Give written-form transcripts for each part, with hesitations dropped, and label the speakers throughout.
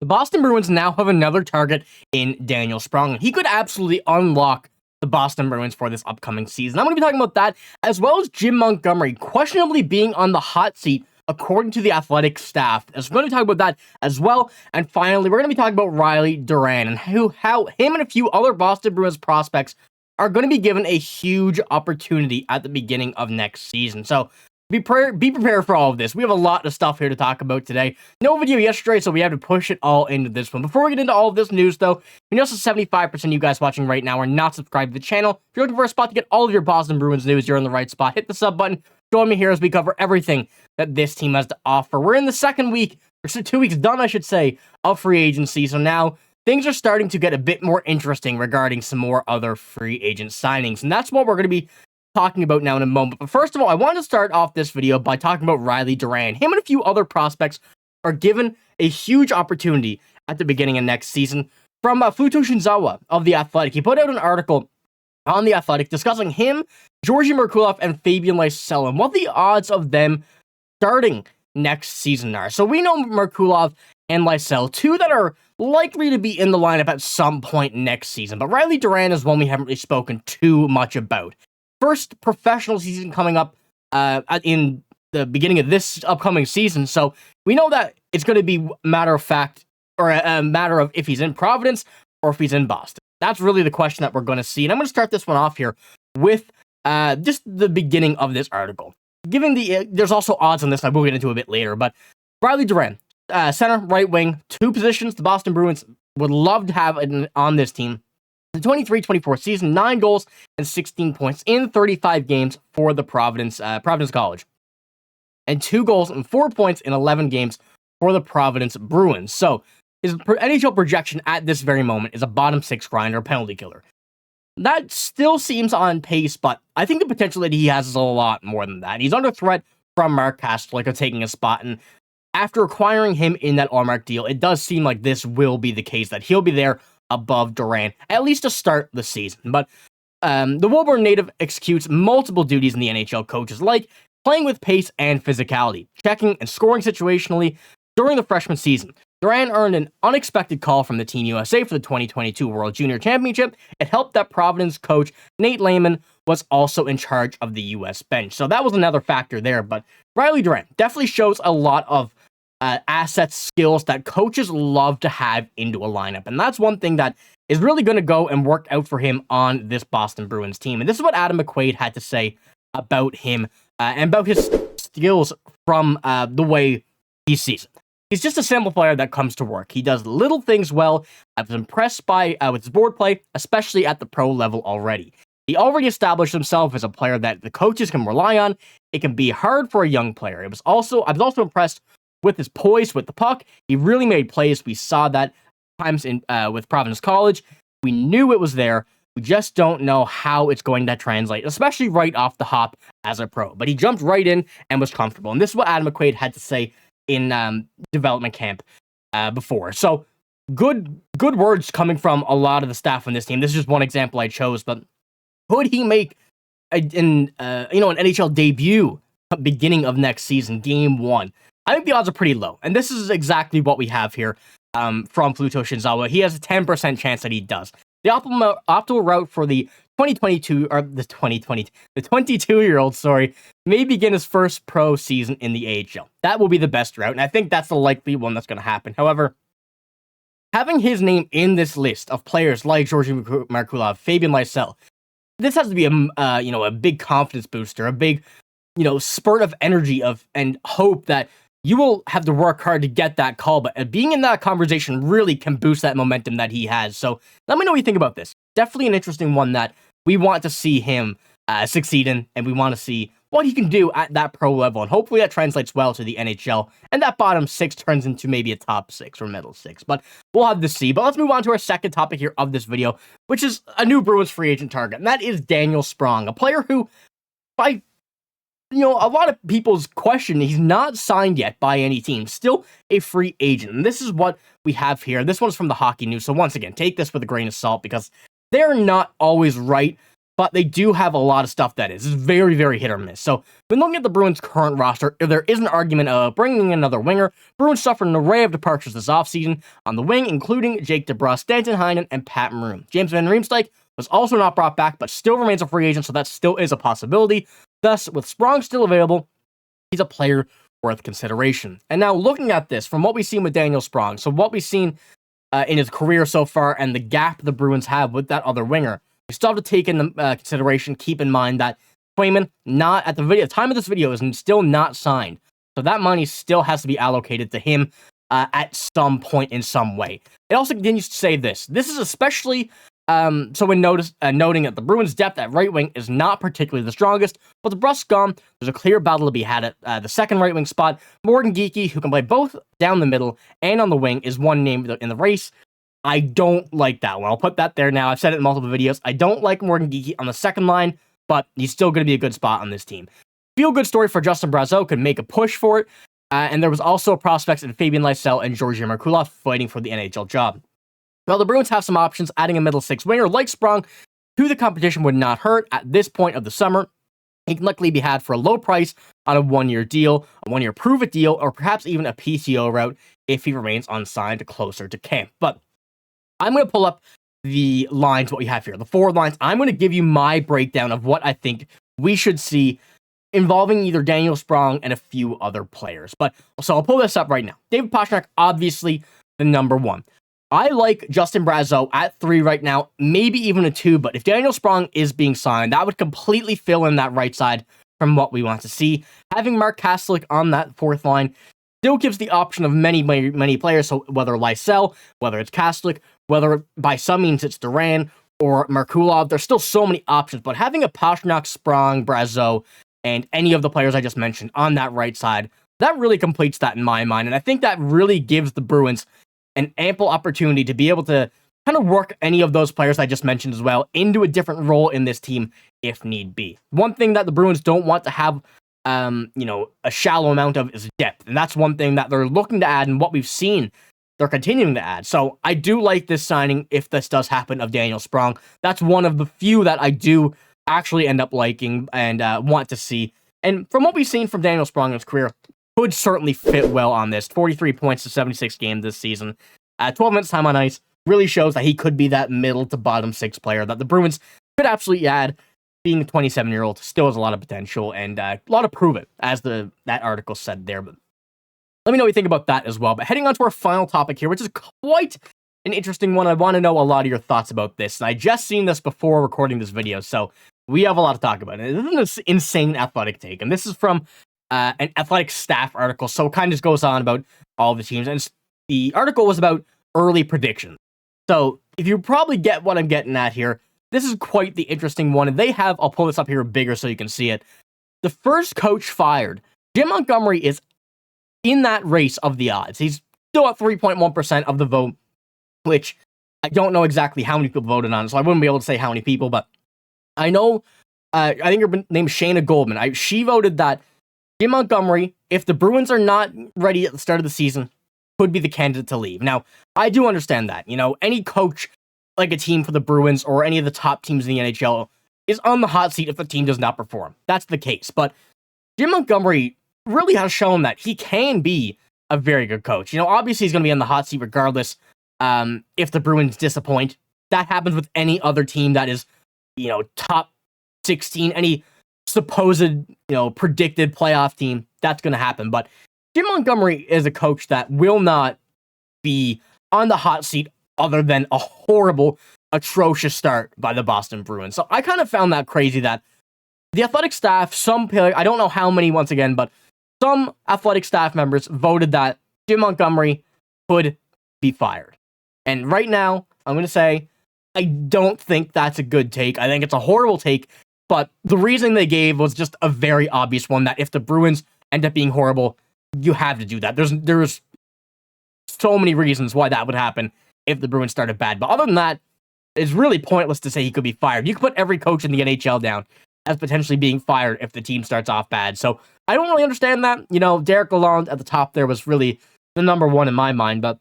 Speaker 1: The Boston Bruins now have another target in Daniel Sprong. He could absolutely unlock the Boston Bruins for this upcoming season. I'm going to be talking about that, as well as Jim Montgomery questionably being on the hot seat according to the athletic staff. So we're going to talk about that as well. And finally, we're going to be talking about Riley Duran and how him and a few other Boston Bruins prospects are going to be given a huge opportunity at the beginning of next season. So be prepared for all of this. We have a lot of stuff here to talk about today. No video yesterday, so we have to push it all into this one. Before we get into all of this news, though, we know 75% of you guys watching right now are not subscribed to the channel. If you're looking for a spot to get all of your Boston Bruins news, you're in the right spot. Hit the sub button. Join me here as we cover everything that this team has to offer. We're in the second week, or 2 weeks done, I should say, of free agency. So now things are starting to get a bit more interesting regarding some more other free agent signings. And that's what we're going to be talking about now in a moment. But first of all, I want to start off this video by talking about Riley Duran. Him and a few other prospects are given a huge opportunity at the beginning of next season from Fluto Shinzawa of The Athletic. He put out an article on The Athletic discussing him, Georgi Merkulov, and Fabian Lysell, and what the odds of them starting next season are. So we know Merkulov and Lysell, two that are likely to be in the lineup at some point next season. But Riley Duran is one we haven't really spoken too much about. First professional season coming up in the beginning of this upcoming season, so we know that it's going to be matter of fact, or a matter of if he's in Providence or if he's in Boston. That's really the question that we're going to see, and I'm going to start this one off here with just the beginning of this article. There's also odds on this, I will get into a bit later, but Riley Duran, center, right wing, two positions the Boston Bruins would love to have on this team. The 23-24 season, 9 goals and 16 points in 35 games for the Providence College. And 2 goals and 4 points in 11 games for the Providence Bruins. So his NHL projection at this very moment is a bottom 6 grinder, penalty killer. That still seems on pace, but I think the potential that he has is a lot more than that. He's under threat from Mark Kastelik of taking a spot, and after acquiring him in that Allmark deal, it does seem like this will be the case, that he'll be there above Duran, at least to start the season. But the Woburn native executes multiple duties in the NHL coaches, like playing with pace and physicality, checking and scoring situationally during the freshman season. Duran earned an unexpected call from the Team USA for the 2022 World Junior Championship. It helped that Providence coach Nate Lehman was also in charge of the US bench. So that was another factor there. But Riley Duran definitely shows a lot of assets, skills that coaches love to have into a lineup. And that's one thing that is really going to go and work out for him on this Boston Bruins team. And this is what Adam McQuaid had to say about him and about his skills from the way he sees it. He's just a simple player that comes to work. He does little things well. I was impressed by with his board play, especially at the pro level already. He already established himself as a player that the coaches can rely on. It can be hard for a young player. I was also impressed with his poise with the puck. He really made plays. We saw that times in with Providence College. We knew it was there. We just don't know how it's going to translate, especially right off the hop as a pro. But he jumped right in and was comfortable. And this is what Adam McQuaid had to say in development camp before. So good words coming from a lot of the staff on this team. This is just one example I chose, but could he make an NHL debut beginning of next season, game 1? I think the odds are pretty low, and this is exactly what we have here from Fluto Shinzawa. He has a 10% chance that he does. The optimal route for the 22-year-old, may begin his first pro season in the AHL. That will be the best route, and I think that's the likely one that's going to happen. However, having his name in this list of players like Georgi Merkulov, Fabian Lysell, this has to be a big confidence booster, a big spurt of energy and hope that you will have to work hard to get that call, but being in that conversation really can boost that momentum that he has. So let me know what you think about this. Definitely an interesting one that we want to see him succeed in, and we want to see what he can do at that pro level, and hopefully that translates well to the NHL, and that bottom 6 turns into maybe a top 6 or middle 6, but we'll have to see. But let's move on to our second topic here of this video, which is a new Bruins free agent target, and that is Daniel Sprong, a player who, by a lot of people's question, he's not signed yet by any team. Still a free agent. And this is what we have here. This one's from the Hockey News. So once again, take this with a grain of salt because they're not always right. but they do have a lot of stuff that is very, very hit or miss. So when looking at the Bruins' current roster, there is an argument of bringing in another winger. Bruins suffered an array of departures this offseason on the wing, including Jake DeBrusk, Stanton Heinen, and Pat Maroon. James Van Riemsdyk was also not brought back, but still remains a free agent, so that still is a possibility. Thus, with Sprong still available, he's a player worth consideration. And now looking at this, from what we've seen with Daniel Sprong, so what we've seen in his career so far and the gap the Bruins have with that other winger, we still have to take into consideration, keep in mind that Swayman, not at the time of this video, is still not signed. So that money still has to be allocated to him at some point in some way. It also continues to say this. This is especially so when noting that the Bruins' depth at right wing is not particularly the strongest, but the DeBrusk gone, there's a clear battle to be had at the second right wing spot. Morgan Geekie, who can play both down the middle and on the wing, is one name in the race. I don't like that one. I'll put that there now. I've said it in multiple videos. I don't like Morgan Geekie on the second line, but he's still going to be a good spot on this team. Feel-good story for Justin Brazeau, could make a push for it, and there was also prospects in Fabian Lysell and Georgi Merkulov fighting for the NHL job. Well, the Bruins have some options. Adding a middle six winger like Sprong to the competition would not hurt at this point of the summer. He can likely be had for a low price on a one-year deal, a one-year prove-it deal, or perhaps even a PTO route if he remains unsigned closer to camp. But I'm going to pull up the lines, what we have here, the forward lines. I'm going to give you my breakdown of what I think we should see involving either Daniel Sprong and a few other players. But so I'll pull this up right now. David Pastrnak, obviously the number one. I like Justin Brazeau at 3 right now, maybe even a 2, but if Daniel Sprong is being signed, that would completely fill in that right side from what we want to see. Having Mark Kastelic on that fourth line still gives the option of many players, so whether Lysell, whether it's Kastelic, whether by some means it's Duran or Merkulov, there's still so many options, but having a Pastrnak, Sprong, Brazeau, and any of the players I just mentioned on that right side, that really completes that in my mind, and I think that really gives the Bruins an ample opportunity to be able to kind of work any of those players I just mentioned as well into a different role in this team if need be. One thing that the Bruins don't want to have, a shallow amount of is depth, and that's one thing that they're looking to add, and what we've seen they're continuing to add. So I do like this signing if this does happen of Daniel Sprong. That's one of the few that I do actually end up liking and want to see. And from what we've seen from Daniel Sprong in his career, could certainly fit well on this. 43 points to 76 games this season. 12 minutes time on ice really shows that he could be that middle to bottom 6 player that the Bruins could absolutely add. Being a 27-year-old still has a lot of potential and a lot of prove it, as that article said there. But let me know what you think about that as well. But heading on to our final topic here, which is quite an interesting one. I want to know a lot of your thoughts about this. And I just seen this before recording this video, so we have a lot to talk about. This is an insane athletic take, and this is from an athletic staff article, so it kind of just goes on about all the teams. And the article was about early predictions. So if you probably get what I'm getting at here, this is quite the interesting one. And they have, I'll pull this up here bigger so you can see it. The first coach fired, Jim Montgomery, is in that race of the odds. He's still at 3.1% of the vote, which I don't know exactly how many people voted on, so I wouldn't be able to say how many people, but I know, I think her name is Shayna Goldman. She voted that Jim Montgomery, if the Bruins are not ready at the start of the season, could be the candidate to leave. Now, I do understand that. Any coach, like a team for the Bruins or any of the top teams in the NHL, is on the hot seat if the team does not perform. That's the case. But Jim Montgomery really has shown that he can be a very good coach. Obviously he's going to be on the hot seat regardless if the Bruins disappoint. That happens with any other team that is, top 16, any supposed, predicted playoff team, that's going to happen. But Jim Montgomery is a coach that will not be on the hot seat other than a horrible, atrocious start by the Boston Bruins. So I kind of found that crazy that the athletic staff, I don't know how many once again, but some athletic staff members voted that Jim Montgomery could be fired. And right now, I'm going to say, I don't think that's a good take. I think it's a horrible take. But the reason they gave was just a very obvious one, that if the Bruins end up being horrible, you have to do that. There's so many reasons why that would happen if the Bruins started bad. But other than that, it's really pointless to say he could be fired. You could put every coach in the NHL down as potentially being fired if the team starts off bad. So I don't really understand that. Derek Lalonde at the top there was really the number one in my mind. But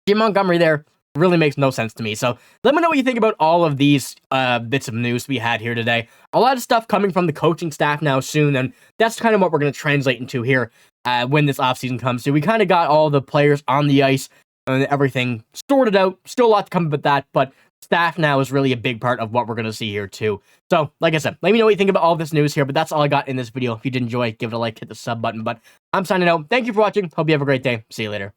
Speaker 1: Jim Montgomery there, Really makes no sense to me. So let me know what you think about all of these bits of news we had here today. A lot of stuff coming from the coaching staff now soon, and that's kind of what we're going to translate into here when this offseason comes to. We kind of got all the players on the ice and everything sorted out. Still a lot to come with that, but staff now is really a big part of what we're going to see here too. So, like I said, let me know what you think about all this news here, but that's all I got in this video. If you did enjoy, give it a like, hit the sub button. But I'm signing out. Thank you for watching. Hope you have a great day. See you later.